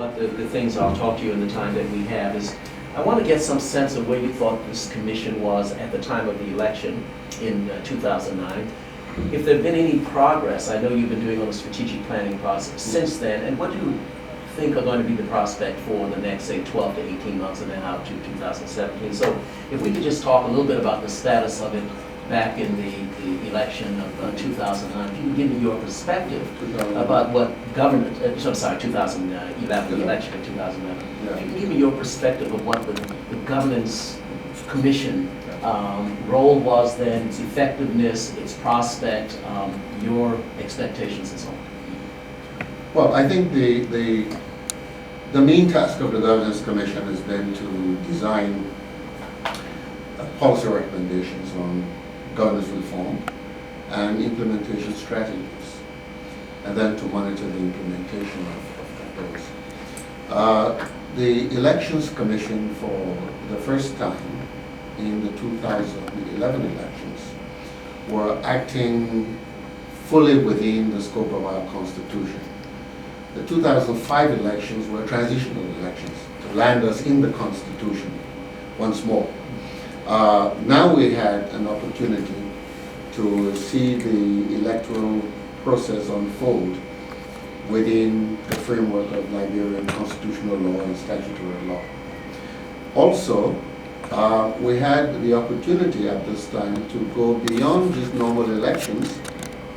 what the things I'll talk to you in the time that we have is, I want to get some sense of where you thought this commission was at the time of the election in 2009. If there have been any progress, I know you've been doing on the strategic planning process since then, and what do you think are going to be the prospect for the next, say, 12 to 18 months and then out to 2017? So if we could just talk a little bit about the status of it back in the election of 2009, if you can give me your perspective about what government, 2011, the election of 2011, if you can give me your perspective of what the governance commission role was then, its effectiveness, its prospect, your expectations and so on. Well, I think the main task of the Governance Commission has been to design policy recommendations on governance reform and implementation strategies, and then to monitor the implementation of those. The Elections Commission, for the first time in the 2011 elections, were acting fully within the scope of our Constitution. The 2005 elections were transitional elections to land us in the Constitution once more. Now we had an opportunity to see the electoral process unfold within the framework of Liberian constitutional law and statutory law. Also, we had the opportunity at this time to go beyond just normal elections,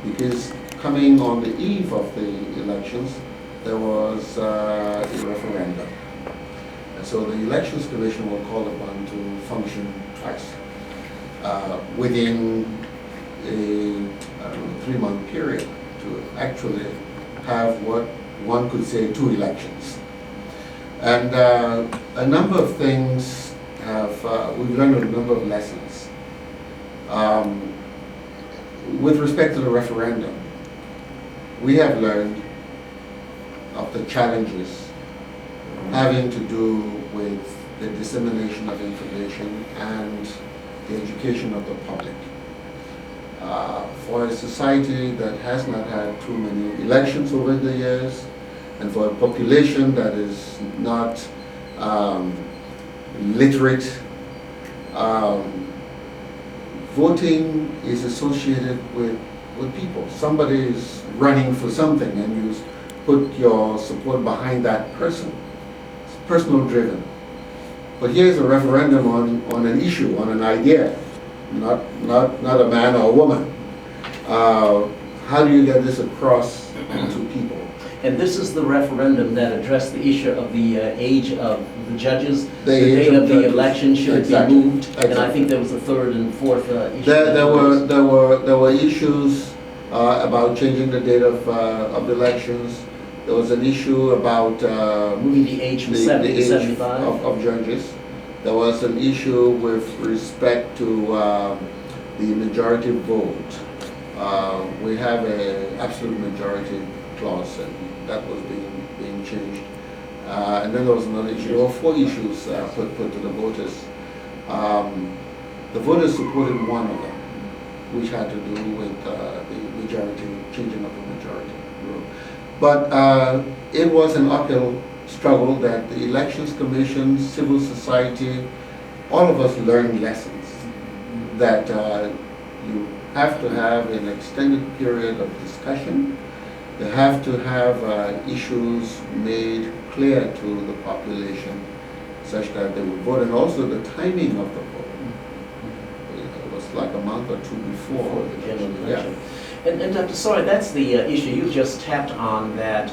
because coming on the eve of the elections, there was a referendum. And so the Elections Commission were called upon to function twice within a 3-month period to actually have what one could say 2 elections. And a number of things we've learned a number of lessons. With respect to the referendum, we have learned of the challenges having to do with the dissemination of information and the education of the public. For a society that has not had too many elections over the years, and for a population that is not literate, voting is associated with people. Somebody is running for something and you put your support behind that person. It's personal driven. But here's a referendum on an issue, on an idea, not a man or a woman. How do you get this across to people? And this is the referendum that addressed the issue of the age of the judges, the age date of of the judges. election should Exactly. be moved, Exactly. and I think there was a third and fourth issue. There were issues about changing the date of elections. There was an issue about moving the age from 70 to 75 of judges. There was an issue with respect to the majority vote. We have an absolute majority clause, and that was being changed. And then there was another issue. There were 4 issues put to the voters. The voters supported one of them, which had to do with the majority, changing of the majority rule. But it was an uphill struggle that the Elections Commission, civil society, all of us learned lessons that you have to have an extended period of discussion. You have to have issues made clear to the population such that they would vote, and also the timing of the vote. It was like a month or 2 before the general election. Yeah. And Dr. Sawyer, that's the issue you just tapped on, that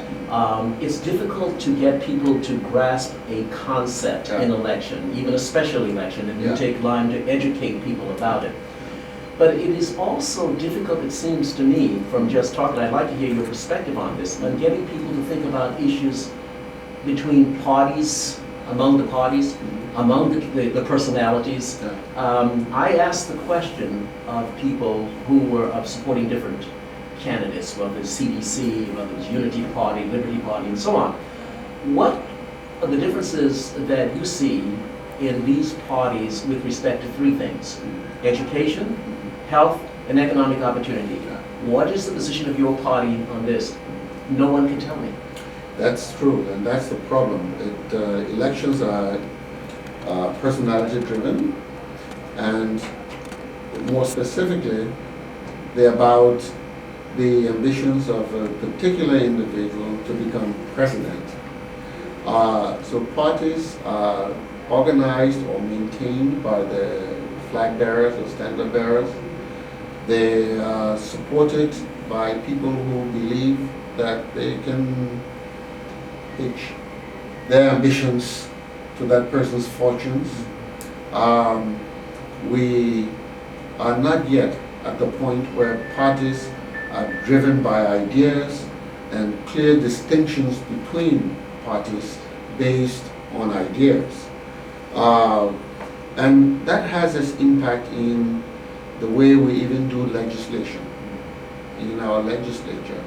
it's difficult to get people to grasp a concept in election, even a special election, and you take time to educate people about it. But it is also difficult, it seems to me, from just talking, I'd like to hear your perspective on this, on getting people to think about issues between parties, among the parties, among the personalities. I asked the question of people who were supporting different candidates, whether it's CDC, whether it's Unity Party, Liberty Party, and so on. What are the differences that you see in these parties with respect to 3 things? Education, health, and economic opportunity. What is the position of your party on this? No one can tell me. That's true, and that's the problem. Elections are personality driven, and more specifically, they're about the ambitions of a particular individual to become president. So parties are organized or maintained by the flag bearers or standard bearers. They are supported by people who believe that they can pitch their ambitions to that person's fortunes. We are not yet at the point where parties are driven by ideas and clear distinctions between parties based on ideas. And that has its impact in the way we even do legislation in our legislature.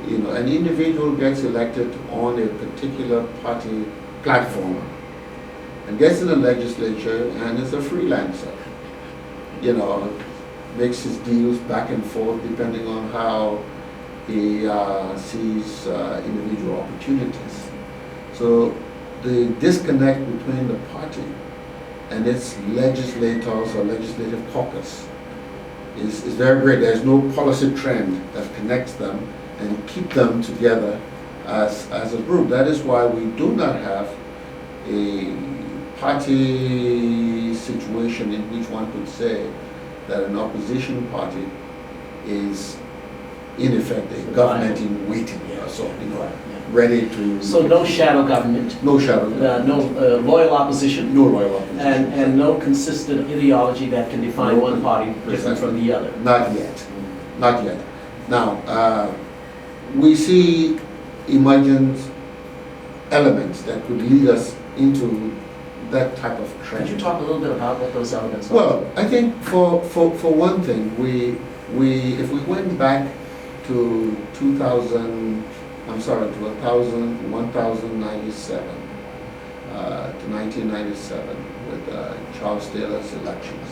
You know, an individual gets elected on a particular party platform and gets in the legislature and is a freelancer. You know, makes his deals back and forth depending on how he sees individual opportunities. So the disconnect between the party and its legislators or legislative caucus is very great. There's no policy trend that connects them and keep them together as a group. That is why we do not have a party situation in which one could say that an opposition party is in effect a government in waiting, so you know, ready to. So no shadow government. No shadow. No loyal opposition. No loyal opposition. And no consistent ideology that can define one party different from the other. Not yet. Not yet. Now, we see emergent elements that could lead us into that type of trend. Could you talk a little bit about what those elements are? Well, I think for one thing, if we went back to 1097 to 1997 with Charles Taylor's elections.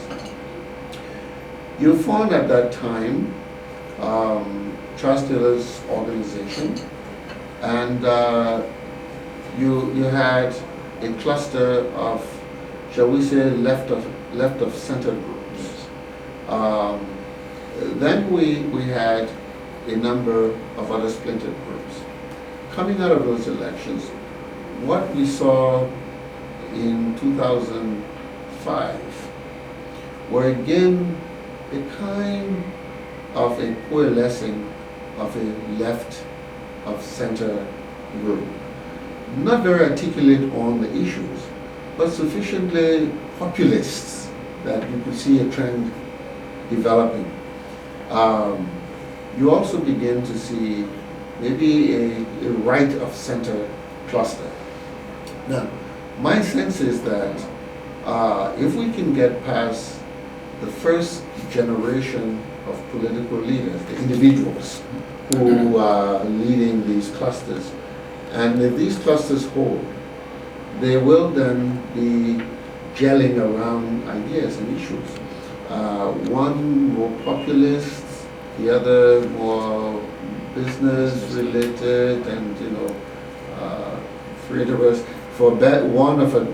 You found at that time Charles Taylor's organization, and you had a cluster of, shall we say, left of center groups. Then we had a number of other splintered groups. Coming out of those elections, what we saw in 2005 were again a kind of a coalescing of a left of center group. Not very articulate on the issues, but sufficiently populists that you could see a trend developing. You also begin to see maybe a right of center cluster. Now, my sense is that if we can get past the first generation of political leaders, the individuals who are leading these clusters, and if these clusters hold, they will then be gelling around ideas and issues. One more populist, the other more business related, and three of us, for one of a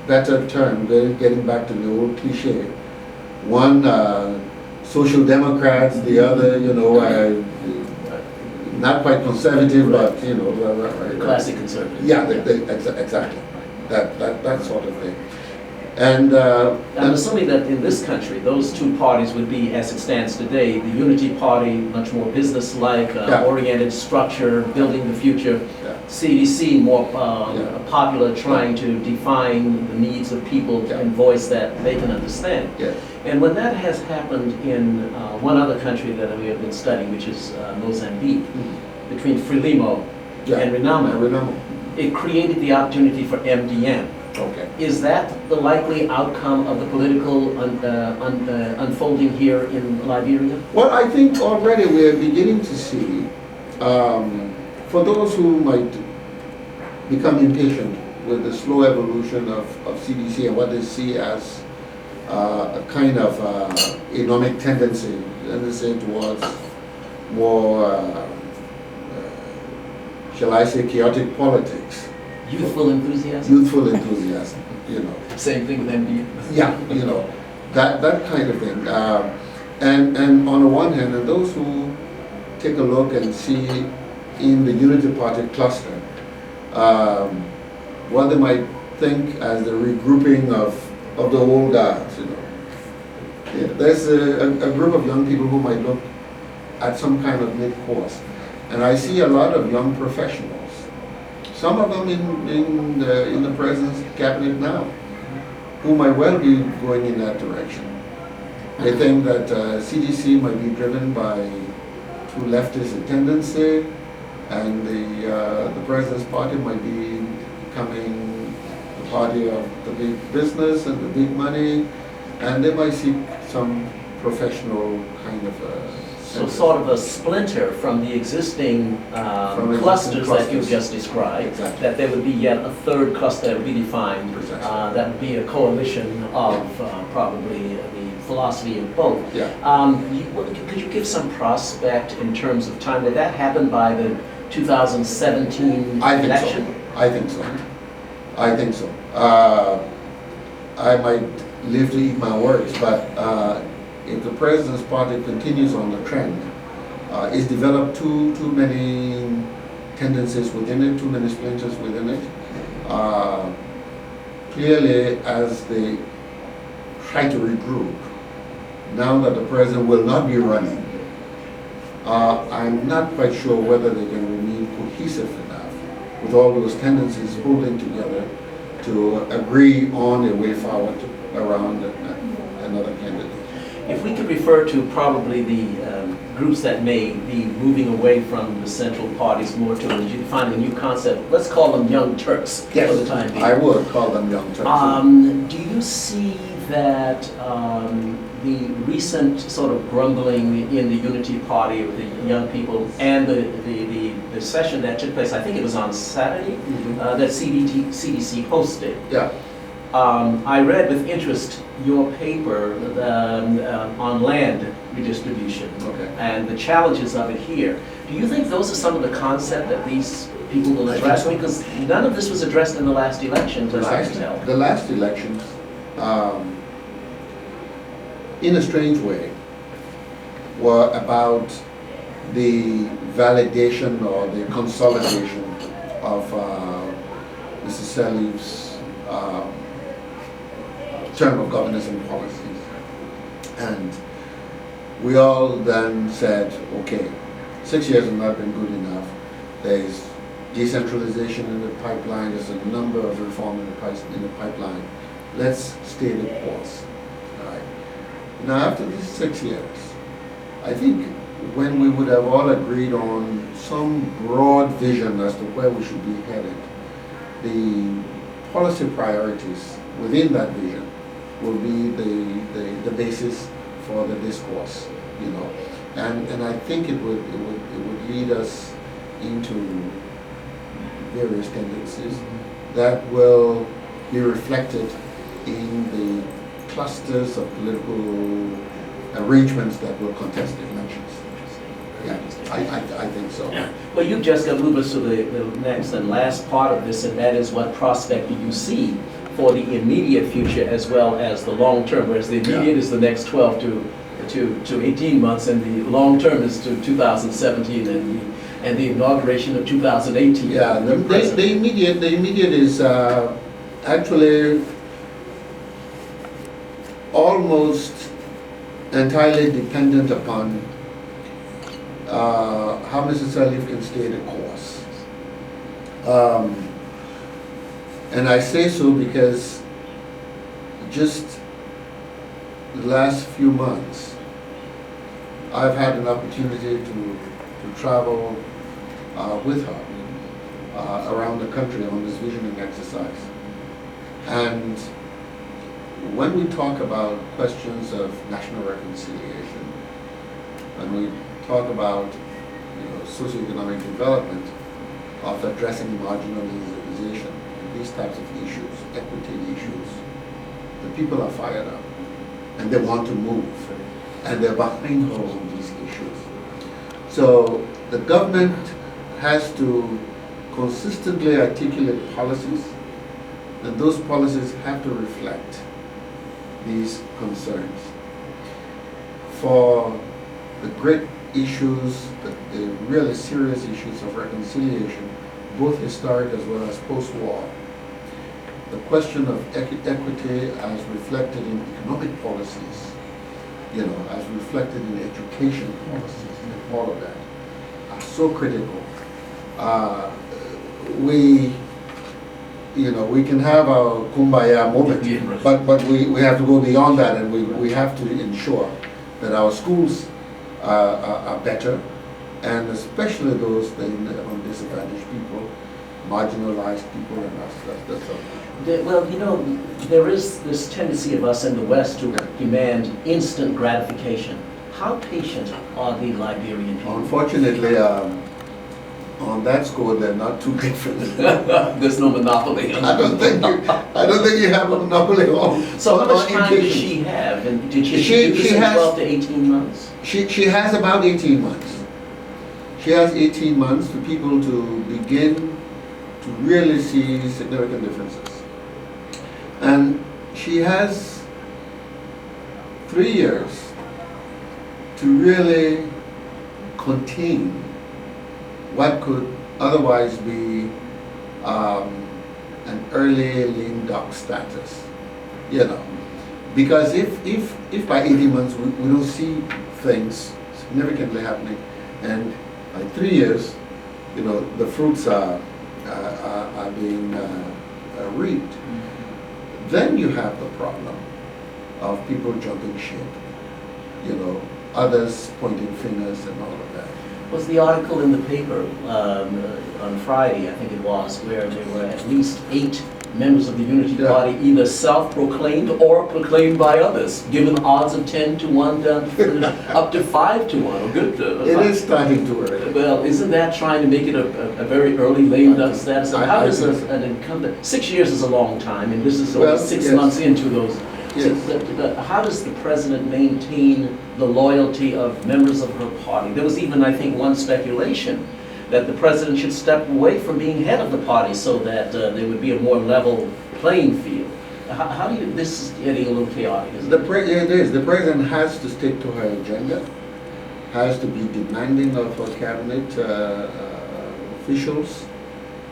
better term, getting back to the old cliche, one social democrats, the other, not quite conservative, but classic conservative. Yeah, exactly. That sort of thing. And I'm assuming that in this country, those two parties would be, as it stands today, the Unity Party, much more business-like, oriented structure, building the future. Yeah. CDC, more popular, trying to define the needs of people and voice that they can understand. Yeah. And when that has happened in one other country that we have been studying, which is Mozambique, between Frelimo and Renamo, it created the opportunity for MDM. Okay. Is that the likely outcome of the political unfolding here in Liberia? Well, I think already we are beginning to see, for those who might become impatient with the slow evolution of CDC and what they see as a kind of economic tendency, let me say, towards more shall I say, chaotic politics. Youthful enthusiasm? Youthful enthusiasm, you know. Same thing with MD. Yeah, you know, that kind of thing. And on the one hand, and those who take a look and see in the Unity Party cluster, what they might think as the regrouping of the old guards, you know. Yeah, there's a group of young people who might look at some kind of mid-course. And I see a lot of young professionals, some of them in the president's cabinet now, who might well be going in that direction. They think that CDC might be driven by too leftist a tendency, and the president's party might be becoming the party of the big business and the big money, and they might seek some professional kind of so sort of a splinter from the existing clusters that you've just described, exactly. That there would be yet a third cluster that would be defined, that would be a coalition of probably the philosophy of both. Yeah. Could you give some prospect in terms of time? Would that happen by the 2017 election? I think so. I think so. I might live to eat my words, but if the president's party continues on the trend, it's developed too many tendencies within it, too many splinters within it. Clearly, as they try to regroup, now that the president will not be running, I'm not quite sure whether they can remain cohesive enough with all those tendencies holding together to agree on a way forward around another candidate. If we could refer to probably the groups that may be moving away from the central parties more to defining a new concept, let's call them Young Turks for the time being. I would call them Young Turks. Do you see that the recent sort of grumbling in the Unity Party with the young people and the session that took place, I think it was on Saturday, that CDC hosted? Yeah. I read with interest your paper on land redistribution and the challenges of it here. Do you think those are some of the concepts that these people will address? Because none of this was addressed in the last election, as I can tell. The last elections, in a strange way, were about the validation or the consolidation of Mr. Sirleaf's term of governance and policies. And we all then said, okay, 6 years have not been good enough. There's decentralization in the pipeline, there's a number of reforms in the pipeline. Let's stay the course. All right. Now after these 6 years, I think when we would have all agreed on some broad vision as to where we should be headed, the policy priorities within that vision will be the basis for the discourse, you know, and I think it would lead us into various tendencies that will be reflected in the clusters of political arrangements that will contest the elections. Yeah, I think so. Well, you've just got to move us to the next and last part of this, and that is what prospect do you see for the immediate future as well as the long term, whereas the immediate is the next 12 to 18 months, and the long term is to 2017 and the inauguration of 2018. Yeah, the immediate is actually almost entirely dependent upon how Mr. Sirleaf can stay the course. And I say so because just the last few months, I've had an opportunity to travel with her around the country on this visioning exercise. And when we talk about questions of national reconciliation, when we talk about socioeconomic development, of addressing marginalization, these types of issues, equity issues, the people are fired up and they want to move and they're behind all of these issues. So the government has to consistently articulate policies, and those policies have to reflect these concerns. For the great issues, the really serious issues of reconciliation, both historic as well as post-war, the question of equity as reflected in economic policies, as reflected in education policies and all of that, are so critical. We can have our kumbaya moment, but we have to go beyond that, and we have to ensure that our schools are better, and especially those on disadvantaged people, marginalized people, and that's Well, there is this tendency of us in the West to demand instant gratification. How patient are the Liberian people? Unfortunately, on that score, they're not too different. There's no monopoly. I don't think you have a monopoly on. So how much time did she have? And did she do this in 12 to 18 months? She has about 18 months. She has 18 months for people to begin to really see significant differences. And she has 3 years to really contain what could otherwise be an early lame duck status, because if by 18 months we don't see things significantly happening, and by 3 years, the fruits are being reaped, then you have the problem of people jumping ship, others pointing fingers and all of that. Was the article in the paper on Friday, I think it was, where there were at least 8 members of the Unity Party either self-proclaimed or proclaimed by others, given odds of 10 to 1 up to 5 to 1. Good. It is starting to early. Well, isn't that trying to make it a very early lame duck status? And how does an incumbent, 6 years is a long time, and this is only 6 months into those. Yes. How does the president maintain the loyalty of members of her party? There was even, I think, one speculation that the president should step away from being head of the party so that there would be a more level playing field. How do you, this is getting a little chaotic, isn't it? It is. The president has to stick to her agenda, has to be demanding of her cabinet officials,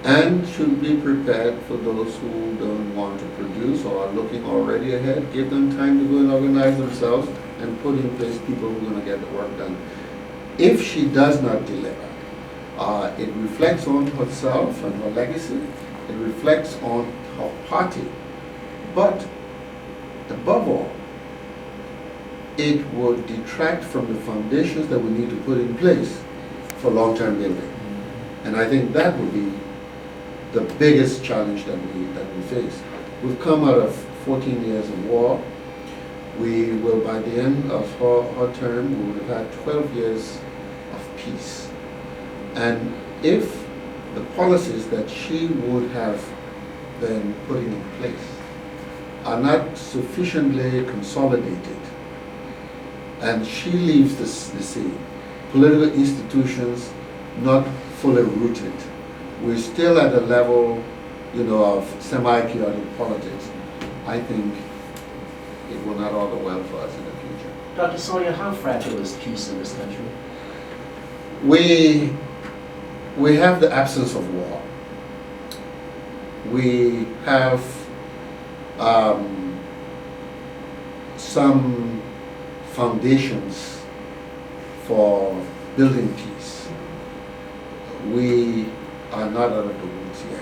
and should be prepared for those who don't want to produce or are looking already ahead. Give them time to go and organize themselves and put in place people who are going to get the work done. If she does not deliver, it reflects on herself and her legacy. It reflects on her party. But above all, it would detract from the foundations that we need to put in place for long-term building. And I think that would be the biggest challenge that we face. We've come out of 14 years of war. We will, by the end of her term, we would have had 12 years of peace. And if the policies that she would have been putting in place are not sufficiently consolidated, and she leaves the scene, political institutions not fully rooted, we're still at a level, of semi-chaotic politics. I think it will not augur well for us in the future. Dr. Sawyer, how fragile is peace in this country? We have the absence of war. We have some foundations for building peace. We are not out of the woods yet.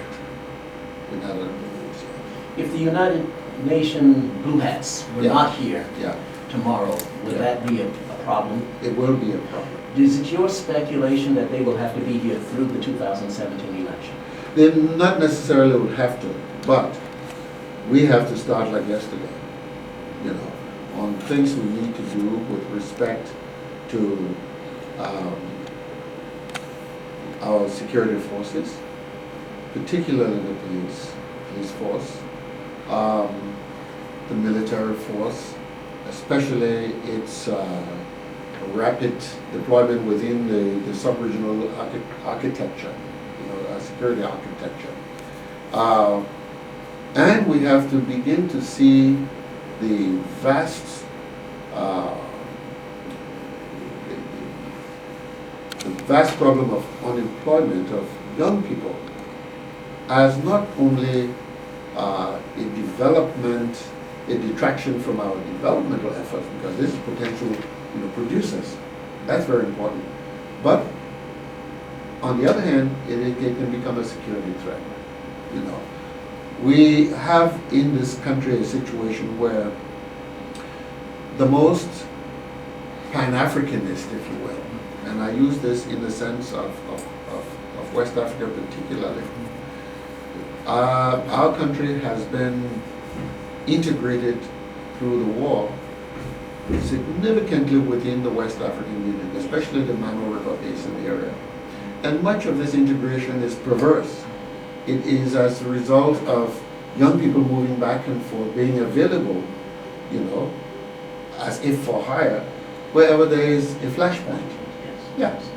We're not out of the woods yet. If the United Nations Blue Hats were not here Yeah. tomorrow, would that be a problem? It will be a problem. Is it your speculation that they will have to be here through the 2017 election? They not necessarily would have to, but we have to start like yesterday, on things we need to do with respect to our security forces, particularly the police force, the military force, especially its rapid deployment within the sub-regional architecture, as security architecture. And we have to begin to see the vast problem of unemployment of young people as not only a detraction from our developmental efforts, because this is potential producers. That's very important. But on the other hand, it can become a security threat. We have in this country a situation where the most Pan-Africanist, if you will, and I use this in the sense of West Africa particularly, our country has been integrated through the war significantly within the West African Union, especially the Mano River Basin area. And much of this integration is perverse. It is as a result of young people moving back and forth, being available, as if for hire, wherever there is a flashpoint. Yes.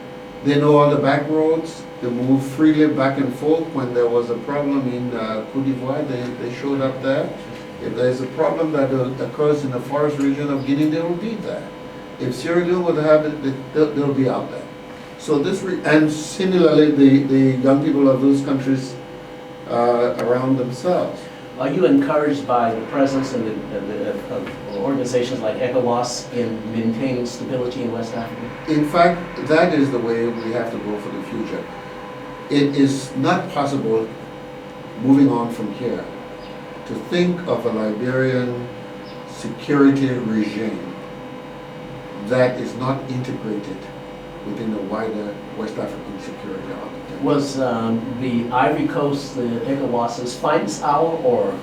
They know all the back roads. They move freely back and forth. When there was a problem in Côte d'Ivoire, they showed up there. If there's a problem that occurs in the forest region of Guinea, they will be there. If Sierra Leone would have it, they'll be out there. So and similarly, the young people of those countries around themselves. Are you encouraged by the presence of organizations like ECOWAS in maintaining stability in West Africa? In fact, that is the way we have to go for the future. It is not possible, moving on from here, to think of a Liberian security regime that is not integrated within the wider West African security architecture. Was the Ivory Coast the ECOWAS's finest hour, or?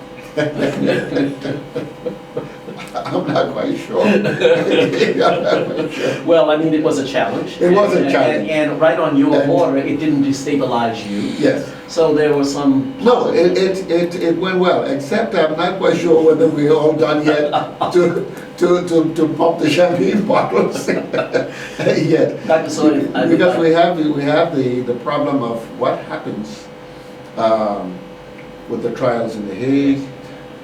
I'm not quite sure. Well, I mean, it was a challenge. It was a challenge. And right on your border, it didn't destabilize you. Yes. So there was some... No, it went well, except I'm not quite sure whether we're all done yet to pop the champagne bottles yet. Dr. Sawyer, because we have the problem of what happens with the trials in The Hague,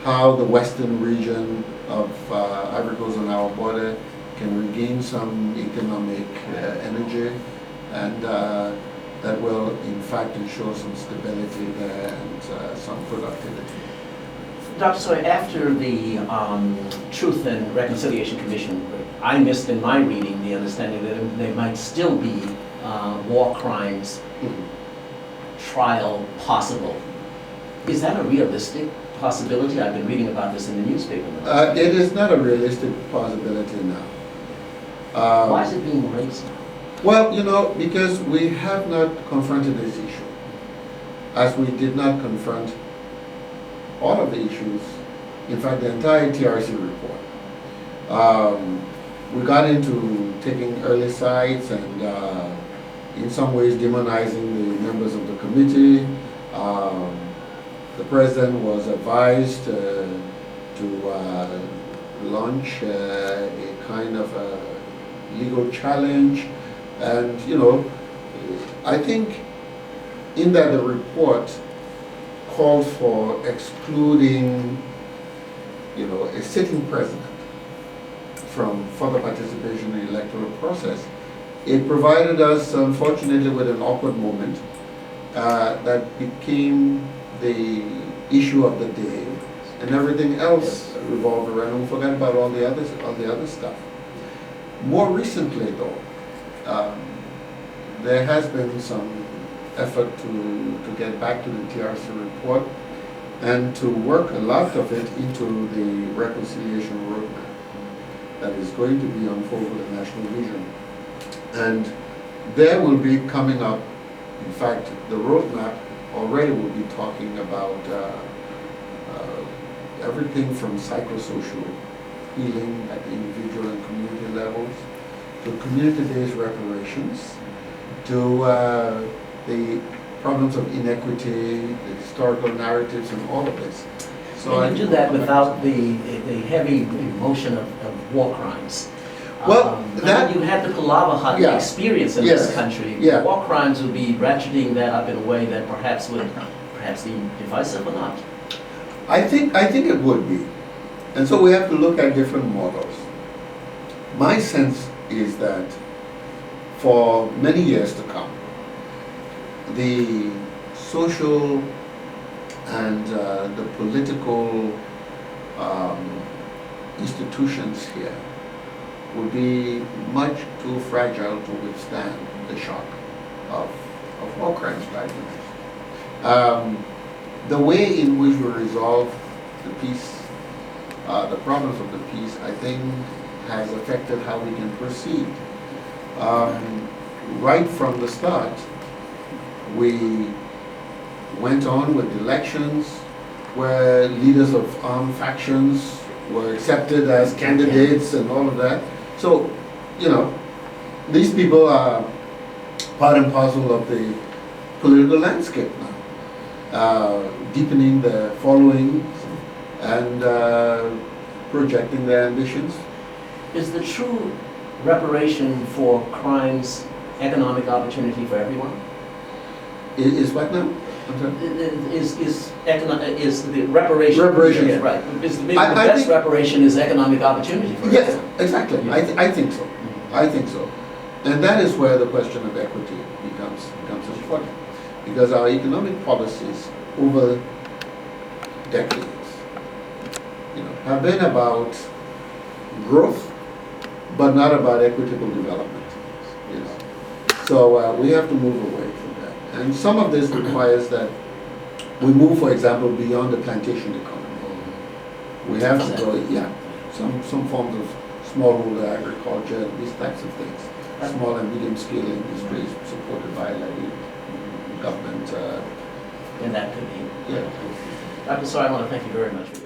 how the western region of Ivory Coast on our border can regain some economic energy, and that will in fact ensure some stability there and some productivity. Dr. Sawyer, after the Truth and Reconciliation Commission, I missed in my reading the understanding that there might still be war crimes trial possible. Is that a realistic possibility? I've been reading about this in the newspaper now. It is not a realistic possibility now. Why is it being raised? Well, because we have not confronted this issue, as we did not confront all of the issues, in fact the entire TRC report. We got into taking early sides and in some ways demonizing the members of the committee. The president was advised to launch a kind of a legal challenge, and I think in that the report called for excluding a sitting president from further participation in the electoral process. It provided us, unfortunately, with an awkward moment that became the issue of the day, and everything else revolved around, and we forgot about all the other stuff. More recently, though, there has been some effort to get back to the TRC report and to work a lot of it into the reconciliation roadmap that is going to be unfolded with the national vision. And there will be coming up, in fact, the roadmap already will be talking about everything from psychosocial healing at the individual and community levels, to community-based reparations, to the problems of inequity, the historical narratives, and all of this. So and you do that without the heavy emotion of war crimes. Well, that- you had the Palava Hut Yeah. experience in Yes. this country. Yeah. War crimes would be ratcheting that up in a way that perhaps would be divisive or not. I think it would be. And so we have to look at different models. My sense is that for many years to come, the social and the political institutions here would be much too fragile to withstand the shock of war crimes tribunals. The way in which we resolve the peace, the problems of the peace, I think has affected how we can proceed. Right from the start, we went on with elections where leaders of armed factions were accepted as candidates and all of that. So, you know, these people are part and parcel of the political landscape now, deepening their following and projecting their ambitions. Is the true reparation for crimes economic opportunity for everyone? Is what now? I'm sorry? Is the reparation? Reparations. Yeah, right. Is maybe the I best think- reparation is economic opportunity for Yes, everyone? exactly. Yeah. I think so. I think so. And that is where the question of equity becomes important. Because our economic policies over decades, have been about growth, but not about equitable development. So we have to move away from that. And some of this requires that we move, for example, beyond the plantation economy. We have to go, some forms of smallholder agriculture, these types of things. Small and medium scale industries supported by government. And that could be. Yeah. Dr. Sawyer, I want to thank you very much for your